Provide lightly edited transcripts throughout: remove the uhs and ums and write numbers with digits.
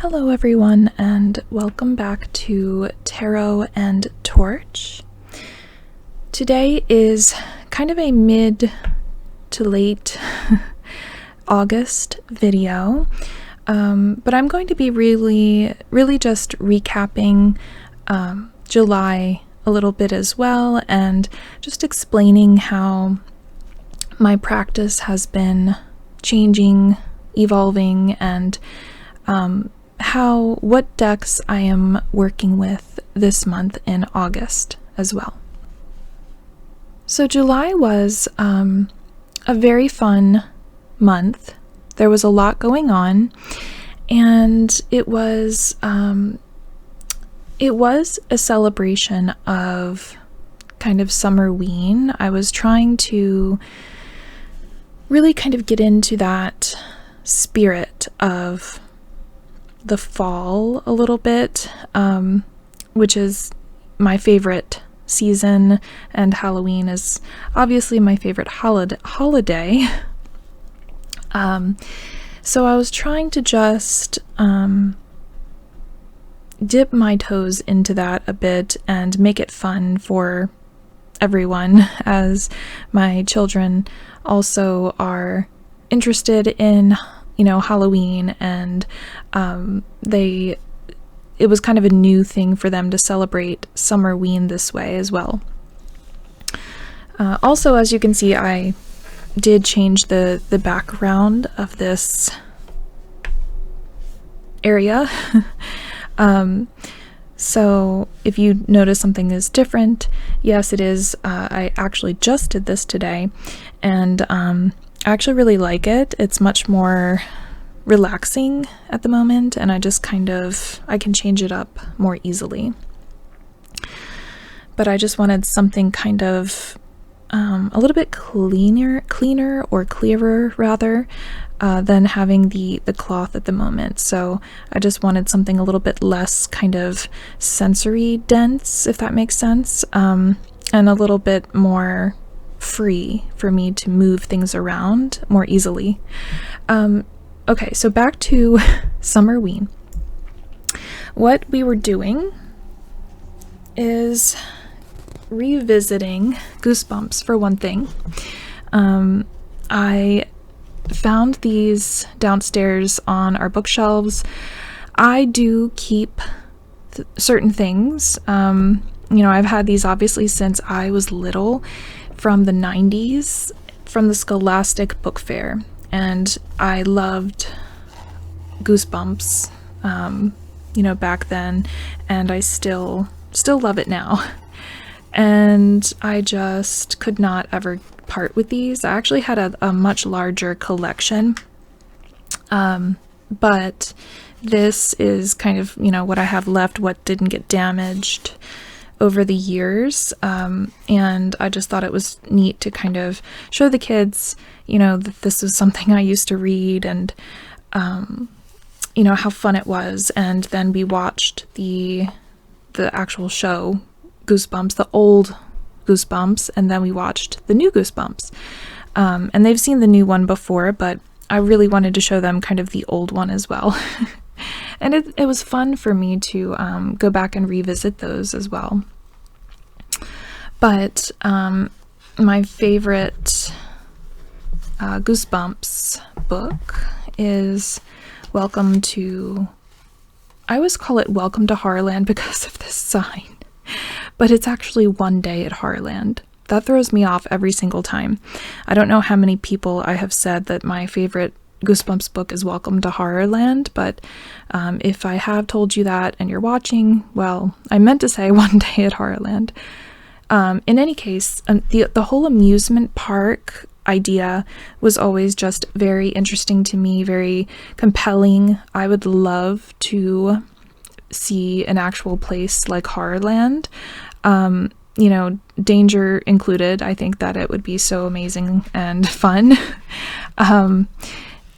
Hello everyone, and welcome back to Tarot and Torch. Today is kind of a mid to late August video, but I'm going to be really just recapping July a little bit as well, and just explaining how my practice has been changing, evolving, and what decks I am working with this month in August as well. So July was a very fun month. There was a lot going on, and it was a celebration of kind of Summerween. I was trying to really kind of get into that spirit of the fall a little bit, which is my favorite season, and Halloween is obviously my favorite holiday. So I was trying to just dip my toes into that a bit and make it fun for everyone, as my children also are interested in Halloween, and it was kind of a new thing for them to celebrate Summerween this way as well. Also, as you can see, I did change the background of this area. So if you notice something is different, yes, it is. I actually just did this today, and I actually really like it. It's much more relaxing at the moment, and I can change it up more easily. But I just wanted something kind of a little bit cleaner or clearer rather, than having the cloth at the moment. So I just wanted something a little bit less kind of sensory dense, if that makes sense, and a little bit more free for me to move things around more easily. Okay, so back to Summerween. What we were doing is revisiting Goosebumps, for one thing. I found these downstairs on our bookshelves. I do keep certain things. I've had these obviously since I was little, from the 90s, from the Scholastic Book Fair, and I loved Goosebumps, back then, and I still love it now. And I just could not ever part with these. I actually had a much larger collection, but this is kind of, what I have left, what didn't get damaged over the years, and I just thought it was neat to kind of show the kids, that this was something I used to read, and how fun it was. And then we watched the actual show Goosebumps, the old Goosebumps, and then we watched the new Goosebumps, and they've seen the new one before, but I really wanted to show them kind of the old one as well. And it was fun for me to go back and revisit those as well. But my favorite Goosebumps book is I always call it Welcome to Horrorland because of this sign, but it's actually One Day at Horrorland. That throws me off every single time. I don't know how many people I have said that my favorite Goosebumps book is Welcome to Horrorland, but if I have told you that and you're watching, well, I meant to say One Day at Horrorland. In any case, the whole amusement park idea was always just very interesting to me, very compelling. I would love to see an actual place like Horrorland, danger included. I think that it would be so amazing and fun.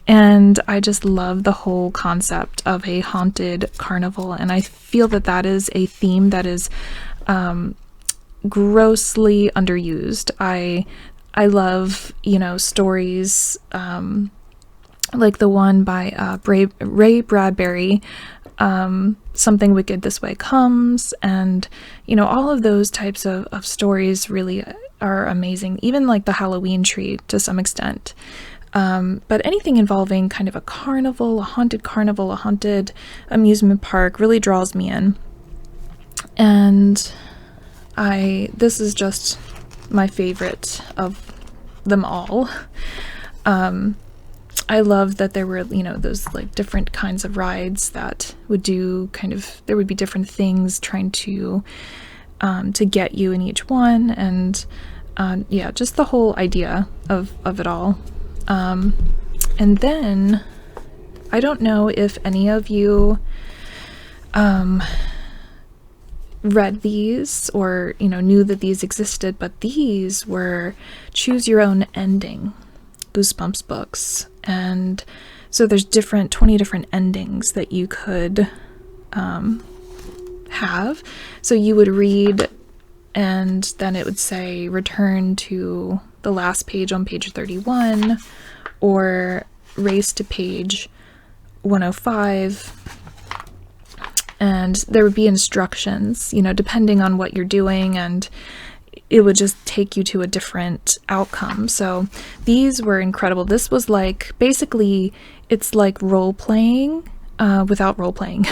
And I just love the whole concept of a haunted carnival, and I feel that is a theme that is grossly underused. I love, stories like the one by Ray Bradbury, Something Wicked This Way Comes, and all of those types of stories really are amazing. Even like the Halloween Tree to some extent. But anything involving kind of a carnival, a haunted amusement park really draws me in. And this is just my favorite of them all. I love that there were, those like different kinds of rides that would do there would be different things trying to get you in each one. And yeah, just the whole idea of it all. And then I don't know if any of you read these or knew that these existed, but these were choose your own ending Goosebumps books. And so there's 20 different endings that you could have. So you would read, and then it would say return to the last page on page 31, or race to page 105. And there would be instructions, depending on what you're doing, and it would just take you to a different outcome. So these were incredible. This was like, basically, it's like role-playing without role-playing,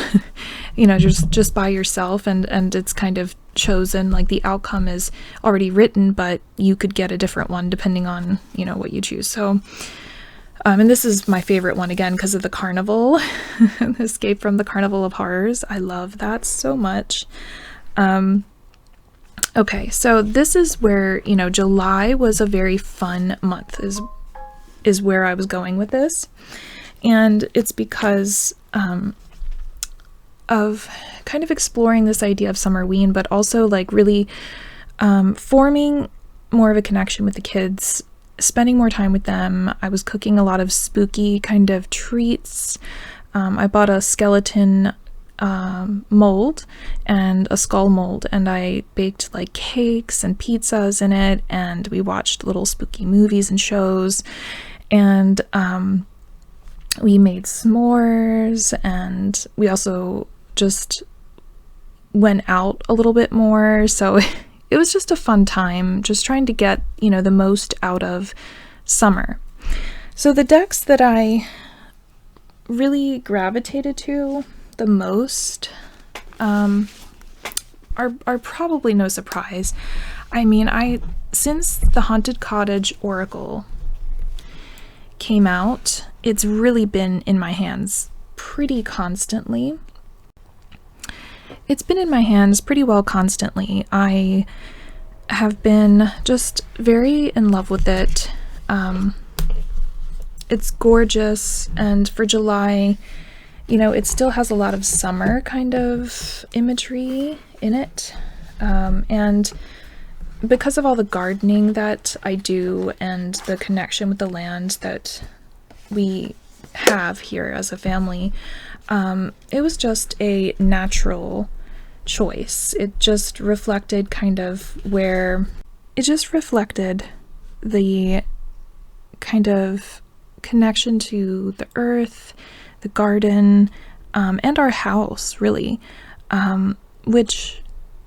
just by yourself, and it's kind of chosen, like the outcome is already written, but you could get a different one depending on, what you choose. So and this is my favorite one, again, because of the carnival, Escape from the Carnival of Horrors. I love that so much. Okay, so this is where, July was a very fun month, is where I was going with this. And it's because of kind of exploring this idea of Summerween, but also like really forming more of a connection with the kids, spending more time with them. I was cooking a lot of spooky kind of treats. I bought a skeleton mold and a skull mold, and I baked like cakes and pizzas in it, and we watched little spooky movies and shows, and we made s'mores, and we also just went out a little bit more. So it was just a fun time, just trying to get, the most out of summer. So the decks that I really gravitated to the most are probably no surprise. I mean, since the Haunted Cottage Oracle came out, it's really been in my hands pretty constantly. It's been in my hands pretty well constantly. I have been just very in love with it. It's gorgeous, and for July, it still has a lot of summer kind of imagery in it. And because of all the gardening that I do and the connection with the land that we have here as a family, it was just a natural choice. It just reflected the kind of connection to the earth, the garden, and our house, really, which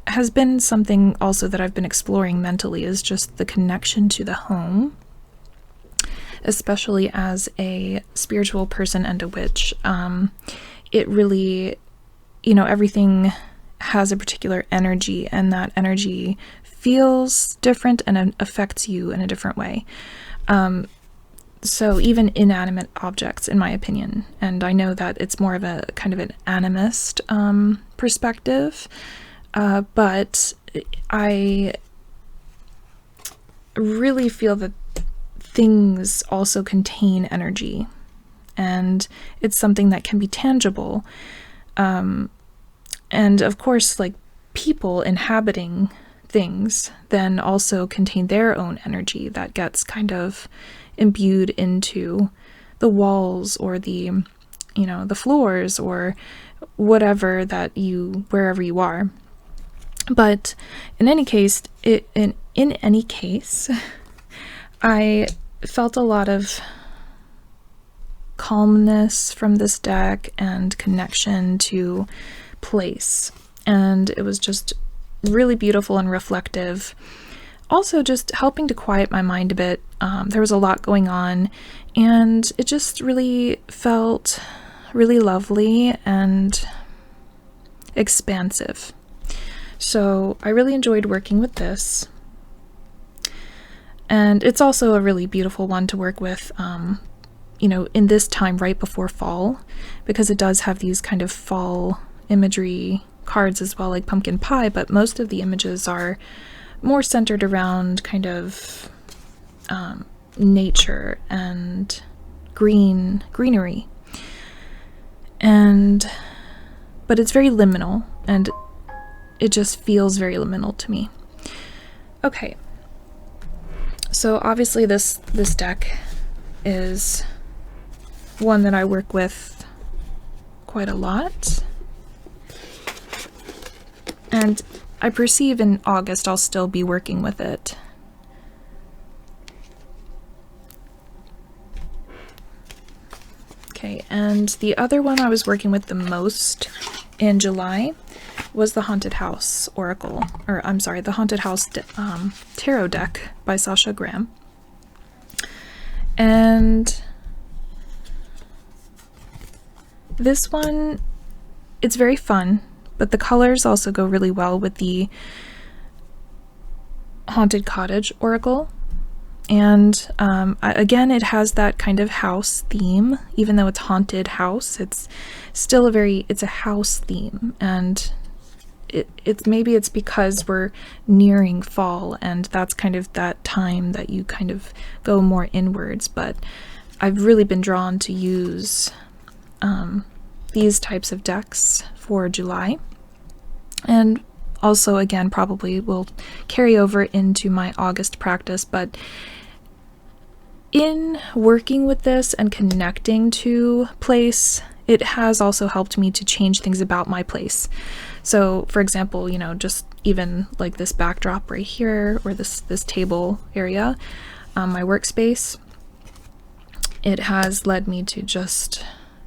has been something also that I've been exploring mentally, is just the connection to the home, especially as a spiritual person and a witch. It really, everything has a particular energy, and that energy feels different and affects you in a different way. So even inanimate objects, in my opinion, and I know that it's more of a kind of an animist perspective, but I really feel that things also contain energy, and it's something that can be tangible. And of course, like, people inhabiting things then also contain their own energy that gets kind of imbued into the walls or the floors or whatever wherever you are. But in any case, I felt a lot of calmness from this deck and connection to place. And it was just really beautiful and reflective. Also just helping to quiet my mind a bit. There was a lot going on, and it just really felt really lovely and expansive. So I really enjoyed working with this. And it's also a really beautiful one to work with, you know, in this time right before fall, because it does have these kind of fall imagery cards as well, like pumpkin pie, but most of the images are more centered around kind of nature and greenery. But it's very liminal, and it just feels very liminal to me. Okay. So obviously this deck is one that I work with quite a lot. And I perceive in August I'll still be working with it. Okay, and the other one I was working with the most in July was the Haunted House Oracle, or I'm sorry, the Haunted House Tarot deck by Sasha Graham. And this one, it's very fun, but the colors also go really well with the Haunted Cottage Oracle. And again, it has that kind of house theme. Even though it's haunted house, it's still it's a house theme. And maybe it's because we're nearing fall, and that's kind of that time that you kind of go more inwards. But I've really been drawn to use these types of decks for July, and also again probably will carry over into my August practice. But in working with this and connecting to place, it has also helped me to change things about my place. So for example, you know, just even like this backdrop right here, or this table area, my workspace, it has led me to just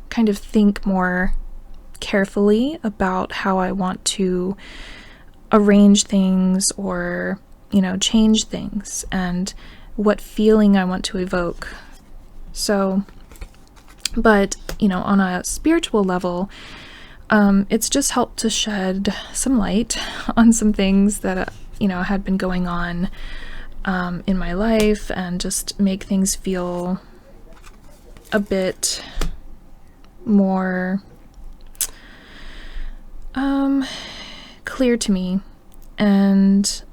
kind of think more carefully about how I want to arrange things, or, you know, change things, and what feeling I want to evoke. So, but, you know, on a spiritual level, it's just helped to shed some light on some things that, you know, had been going on in my life, and just make things feel a bit more clear to me. And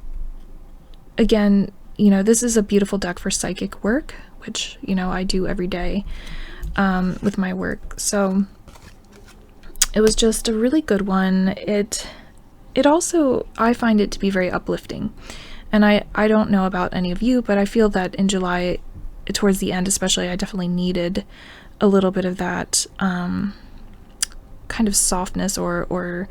again, you know, this is a beautiful deck for psychic work, which, you know, I do every day with my work. So it was just a really good one. It also, I find it to be very uplifting. And I don't know about any of you, but I feel that in July, towards the end especially, I definitely needed a little bit of that kind of softness or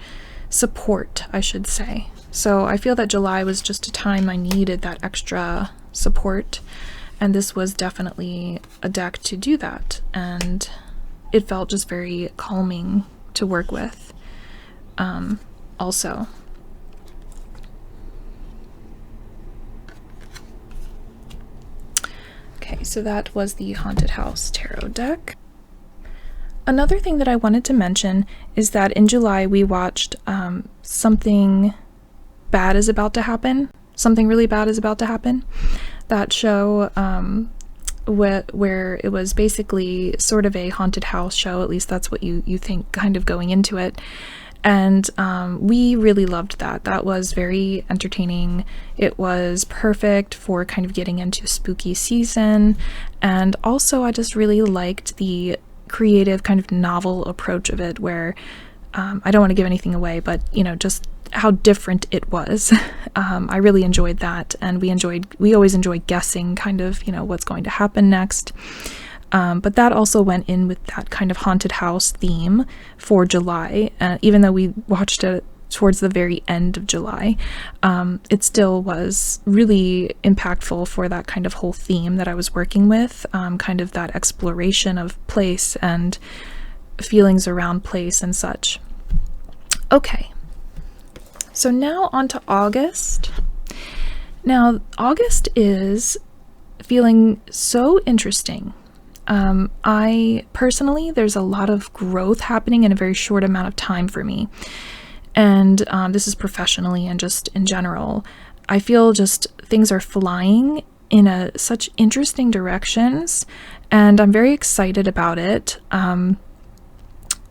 support, I should say. So I feel that July was just a time I needed that extra support, and this was definitely a deck to do that. And it felt just very calming to work with also. Okay, so that was the Haunted House Tarot deck. Another thing that I wanted to mention is that in July we watched Something Bad is About to Happen. Something Really Bad is About to Happen. That show where it was basically sort of a haunted house show, at least that's what you think kind of going into it. And we really loved that. That was very entertaining. It was perfect for kind of getting into spooky season. And also I just really liked the creative kind of novel approach of it, where I don't want to give anything away, but, you know, just how different it was. I really enjoyed that, and we always enjoy guessing kind of, you know, what's going to happen next. But that also went in with that kind of haunted house theme for July, even though we watched it towards the very end of July, it still was really impactful for that kind of whole theme that I was working with, kind of that exploration of place and feelings around place and such. Okay, so now on to August. Now, August is feeling so interesting. I personally, there's a lot of growth happening in a very short amount of time for me. And this is professionally and just in general. I feel just things are flying in such interesting directions, and I'm very excited about it.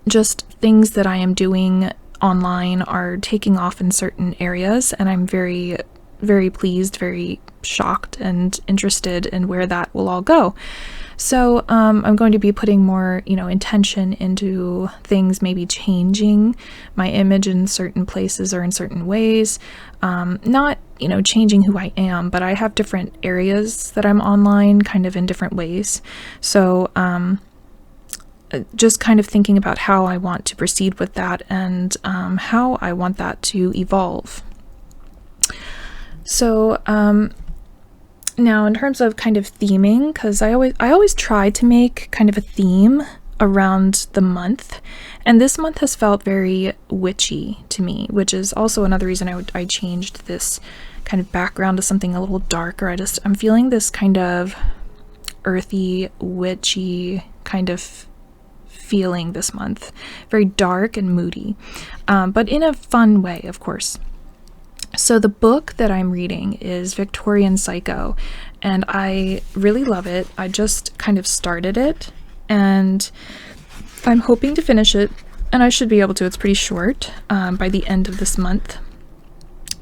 Just things that I am doing online are taking off in certain areas, and I'm very, very pleased, very shocked and interested in where that will all go. So I'm going to be putting more, intention into things, maybe changing my image in certain places or in certain ways. Not, changing who I am, but I have different areas that I'm online kind of in different ways. So just kind of thinking about how I want to proceed with that and how I want that to evolve. So now in terms of kind of theming, because I always try to make kind of a theme around the month, and this month has felt very witchy to me, which is also another reason I changed this kind of background to something a little darker. I'm feeling this kind of earthy, witchy kind of feeling this month, very dark and moody, but in a fun way, of course. So the book that I'm reading is Victorian Psycho, and I really love it. I just kind of started it, and I'm hoping to finish it, and I should be able to. It's pretty short, by the end of this month,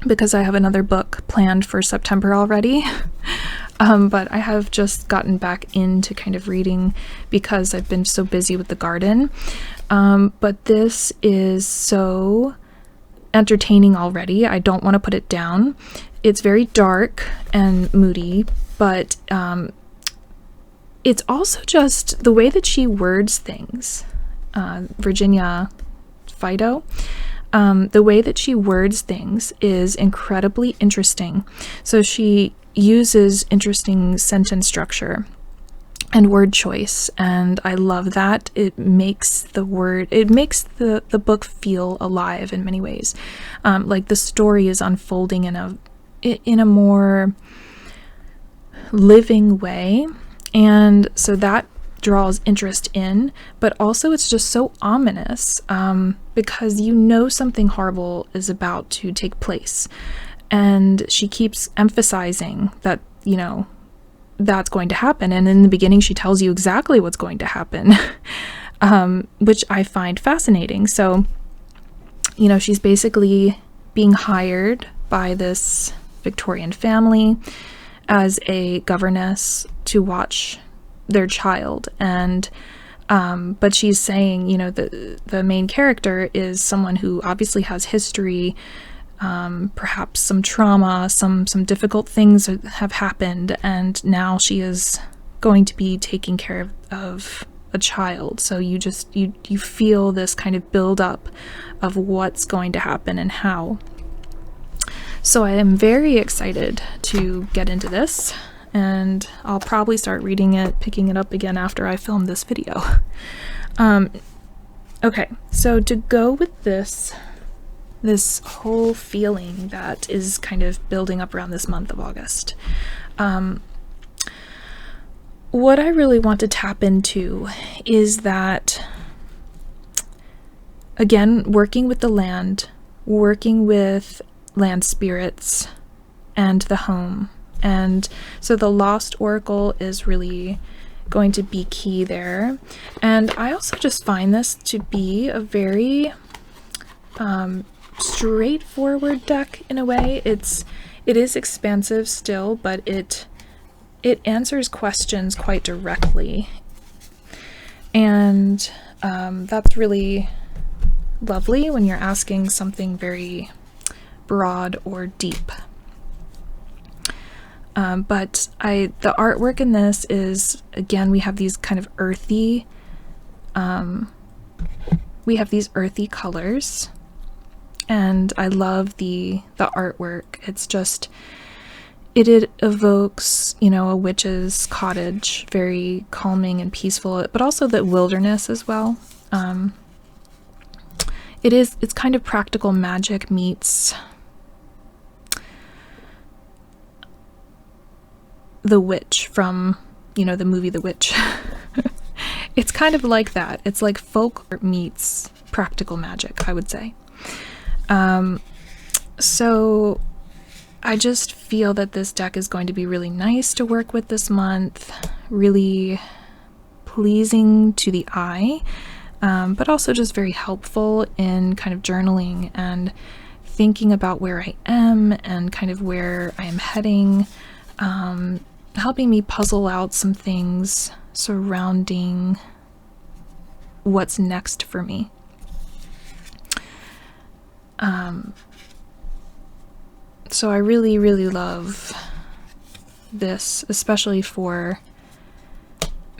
because I have another book planned for September already. But I have just gotten back into kind of reading because I've been so busy with the garden. But this is so entertaining already. I don't want to put it down. It's very dark and moody, but it's also just the way that she words things. Virginia Fido, the way that she words things is incredibly interesting. So she uses interesting sentence structure and word choice, and I love that. It makes the book feel alive in many ways. Like the story is unfolding in a more living way, and so that draws interest in, but also it's just so ominous, because something horrible is about to take place, and she keeps emphasizing that that's going to happen, and in the beginning she tells you exactly what's going to happen, which I find fascinating. So she's basically being hired by this Victorian family as a governess to watch their child, and but she's saying the main character is someone who obviously has history, perhaps some trauma, some difficult things have happened, and now she is going to be taking care of a child. So you feel this kind of build up of what's going to happen and how. So I am very excited to get into this, and I'll probably start reading it, picking it up again after I film this video. Okay, so to go with this whole feeling that is kind of building up around this month of August, what I really want to tap into is that, again, working with the land, working with land spirits and the home. And so the Lost Oracle is really going to be key there. And I also just find this to be a very straightforward deck in a way. It is expansive still, but it answers questions quite directly. And that's really lovely when you're asking something very broad or deep. But the artwork in this is, again, we have these kind of earthy, colors, and I love the artwork. It evokes, a witch's cottage, very calming and peaceful, but also the wilderness as well. It's kind of practical magic meets The Witch from, the movie The Witch. It's kind of like that. It's like folk meets practical magic, I would say. So I just feel that this deck is going to be really nice to work with this month, really pleasing to the eye, but also just very helpful in kind of journaling and thinking about where I am and kind of where I am heading, helping me puzzle out some things surrounding what's next for me. So I really, really love this, especially for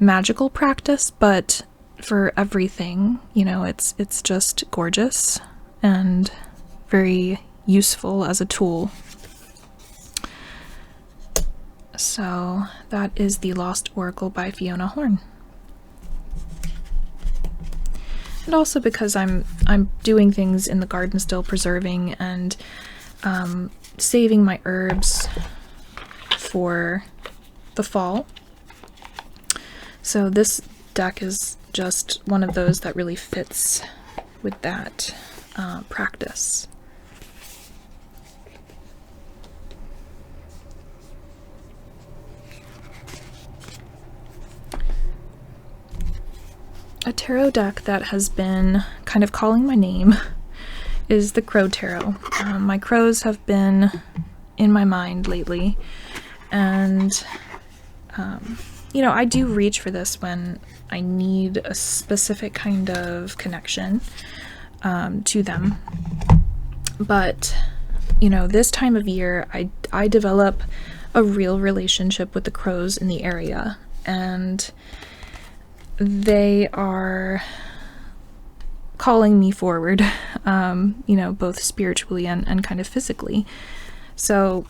magical practice, but for everything, it's just gorgeous and very useful as a tool. So that is The Lost Oracle by Fiona Horn. And also because I'm doing things in the garden still, preserving and saving my herbs for the fall. So this deck is just one of those that really fits with that practice. A tarot deck that has been kind of calling my name is the Crow Tarot. My crows have been in my mind lately, and I do reach for this when I need a specific kind of connection to them. But this time of year, I develop a real relationship with the crows in the area, and they are calling me forward, both spiritually and kind of physically. So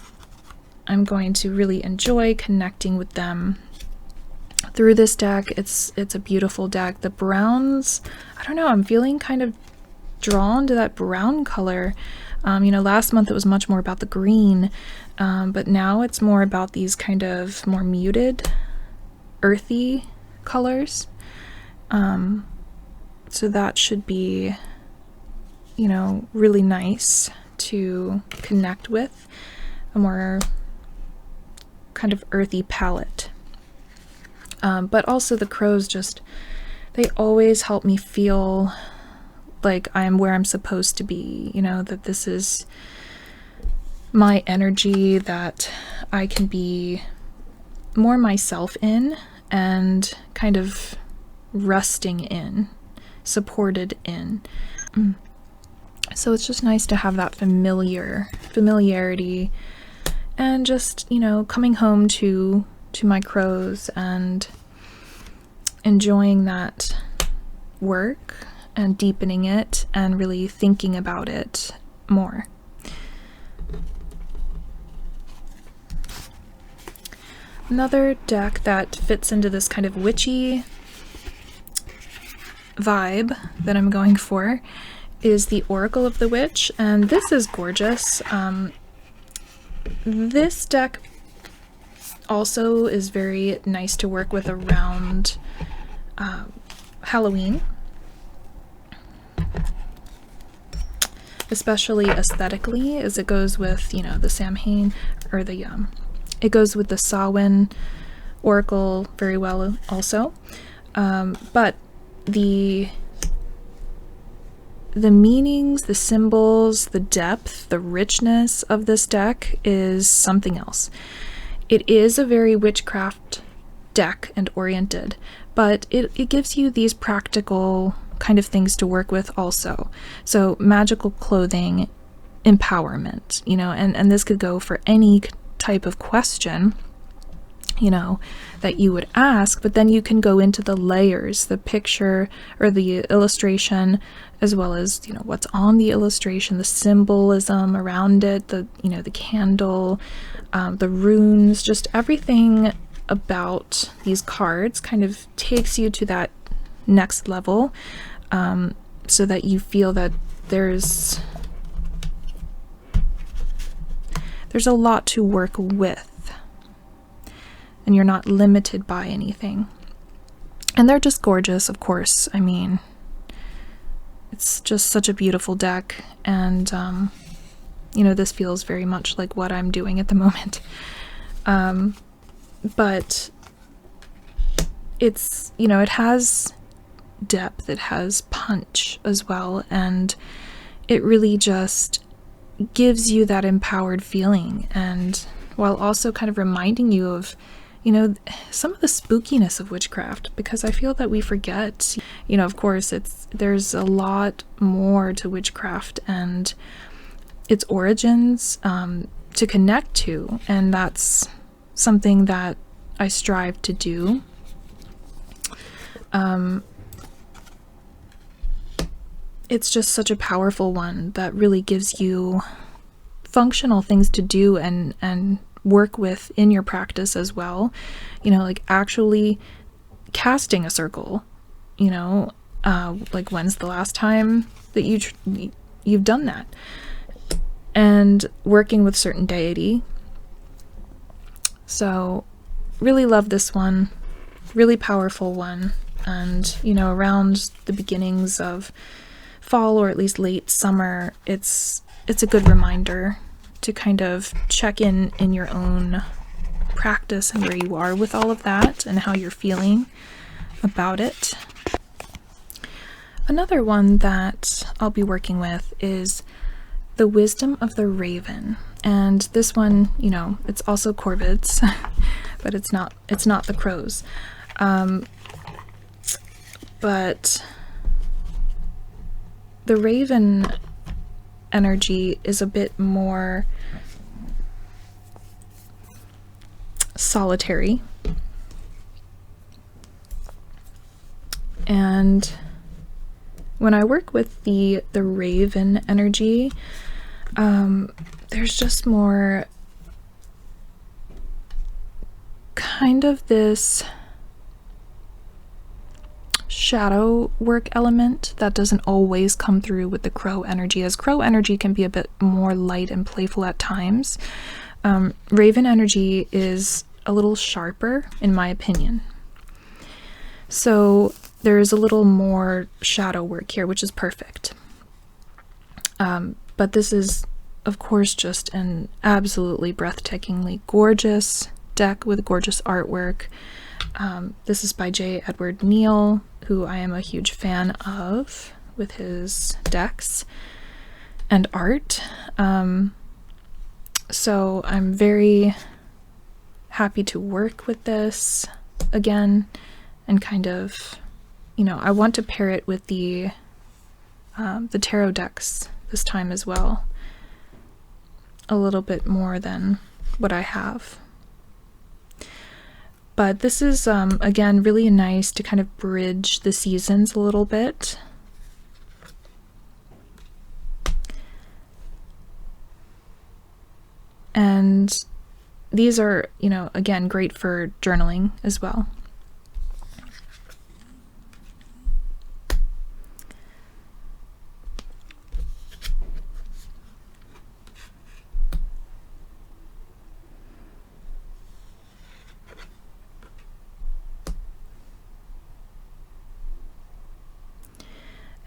I'm going to really enjoy connecting with them through this deck. It's a beautiful deck. The browns, I don't know, I'm feeling kind of drawn to that brown color. Last month it was much more about the green, but now it's more about these kind of more muted, earthy colors. So that should be, really nice to connect with, a more kind of earthy palette. But also the crows they always help me feel like I'm where I'm supposed to be, that this is my energy, that I can be more myself in and kind of resting in, supported in. So it's just nice to have that familiarity and just, coming home to my crows and enjoying that work and deepening it and really thinking about it more. Another deck that fits into this kind of witchy vibe that I'm going for is the Oracle of the Witch, and this is gorgeous. This deck also is very nice to work with around Halloween, especially aesthetically, as it goes with, the Samhain, or it goes with the Samhain Oracle very well also. But the meanings, the symbols, the depth, the richness of this deck is something else. It is a very witchcraft deck and oriented, but it gives you these practical kind of things to work with also. So magical clothing, empowerment, and this could go for any type of question, that you would ask, but then you can go into the layers, the picture or the illustration, as well as, what's on the illustration, the symbolism around it, the candle, the runes, just everything about these cards kind of takes you to that next level, so that you feel that there's a lot to work with, and you're not limited by anything. And they're just gorgeous, of course. I mean, it's just such a beautiful deck, and this feels very much like what I'm doing at the moment. But it's, it has depth, it has punch as well, and it really just gives you that empowered feeling, and while also kind of reminding you of some of the spookiness of witchcraft, because I feel that we forget, of course there's a lot more to witchcraft and its origins to connect to, and that's something that I strive to do. It's just such a powerful one that really gives you functional things to do and work with in your practice as well. Like actually casting a circle, like when's the last time that you've done that, and working with certain deity. So really love this one, really powerful one. And around the beginnings of fall, or at least late summer, it's a good reminder to kind of check in your own practice and where you are with all of that and how you're feeling about it. Another one that I'll be working with is the Wisdom of the Raven, and this one, it's also corvids, but it's not the crows. But the raven energy is a bit more solitary, and when I work with the raven energy, there's just more kind of this shadow work element that doesn't always come through with the crow energy, as crow energy can be a bit more light and playful at times. Raven energy is a little sharper, in my opinion. So there's a little more shadow work here, which is perfect. But this is, of course, just an absolutely breathtakingly gorgeous deck with gorgeous artwork. This is by J. Edward Neal, who I am a huge fan of with his decks and art. So I'm very happy to work with this again, and kind of, I want to pair it with the tarot decks this time as well, a little bit more than what I have. But this is, again, really nice to kind of bridge the seasons a little bit. And these are, again, great for journaling as well.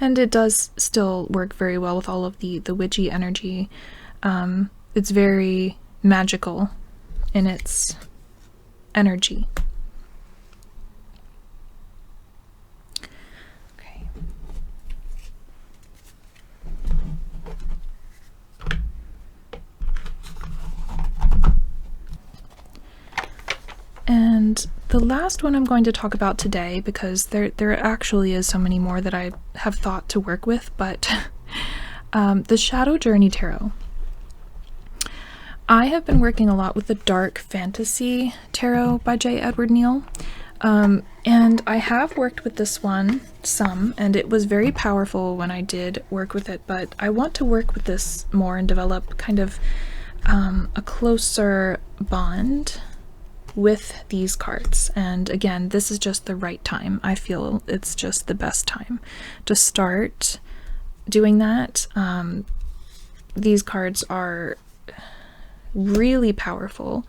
And it does still work very well with all of the witchy energy. It's very magical in its energy. Okay. And the last one I'm going to talk about today, because there actually is so many more that I have thought to work with, but the Shadow Journey Tarot. I have been working a lot with the Dark Fantasy Tarot by J. Edward Neal. And I have worked with this one some, and it was very powerful when I did work with it, but I want to work with this more and develop kind of a closer bond with these cards. And again, this is just the right time. I feel it's just the best time to start doing that. These cards are really powerful,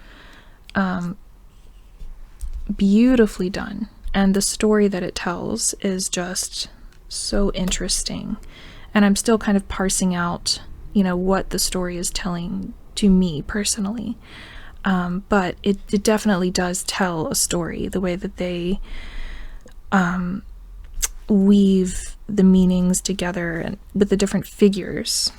beautifully done, and the story that it tells is just so interesting. And I'm still kind of parsing out, you know, what the story is telling to me personally. But it definitely does tell a story, the way that they weave the meanings together and with the different figures.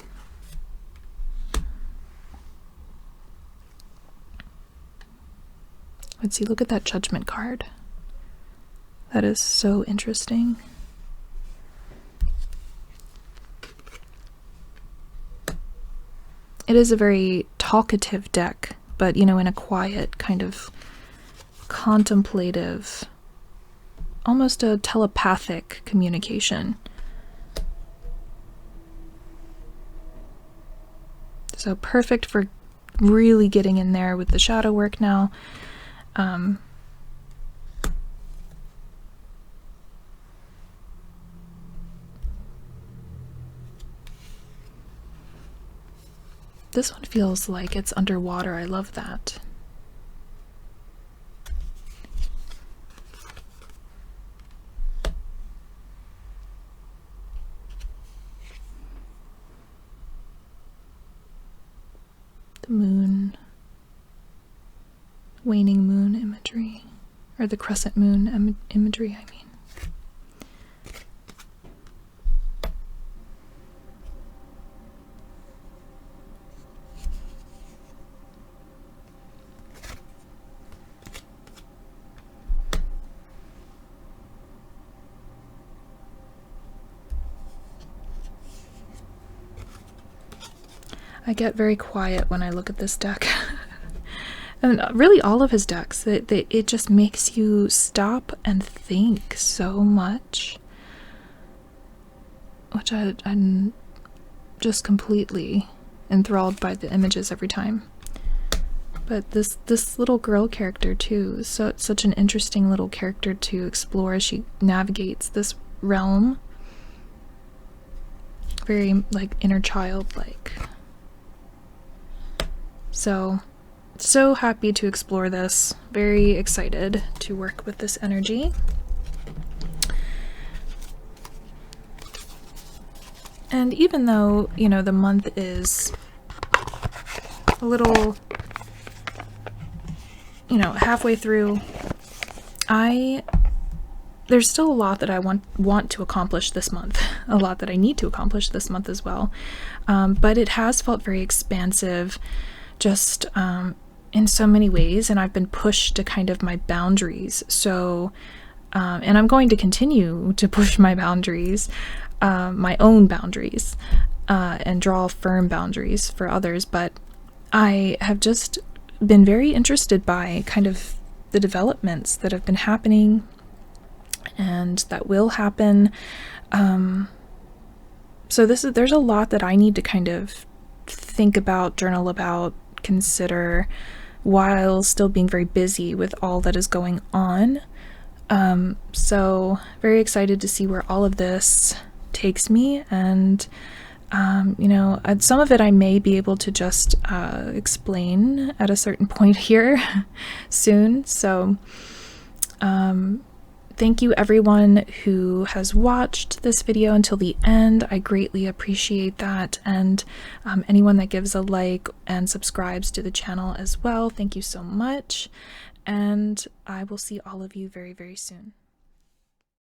Let's see, look at that Judgment card. That is so interesting. It is a very talkative deck, but, you know, in a quiet, kind of contemplative, almost a telepathic communication. So perfect for really getting in there with the shadow work now. This one feels like it's underwater. I love that. The moon, waning moon imagery, or the crescent moon imagery, I mean. I get very quiet when I look at this deck. And really all of his decks, it just makes you stop and think so much. Which I'm just completely enthralled by the images every time. But this little girl character too, so such an interesting little character to explore as she navigates this realm. Very like inner child like. So happy to explore this. Very excited to work with this energy. And even though, you know, the month is a little, you know, halfway through, there's still a lot that I want to accomplish this month. A lot that I need to accomplish this month as well. But it has felt very expansive, just in so many ways, and I've been pushed to kind of my boundaries. So, and I'm going to continue to push my boundaries, my own boundaries, and draw firm boundaries for others. But I have just been very interested by kind of the developments that have been happening and that will happen. So there's a lot that I need to kind of think about, journal about, consider, while still being very busy with all that is going on. So very excited to see where all of this takes me, and you know, some of it I may be able to just explain at a certain point here soon. So thank you everyone who has watched this video until the end. I greatly appreciate that. And anyone that gives a like and subscribes to the channel as well, thank you so much. And I will see all of you very, very soon.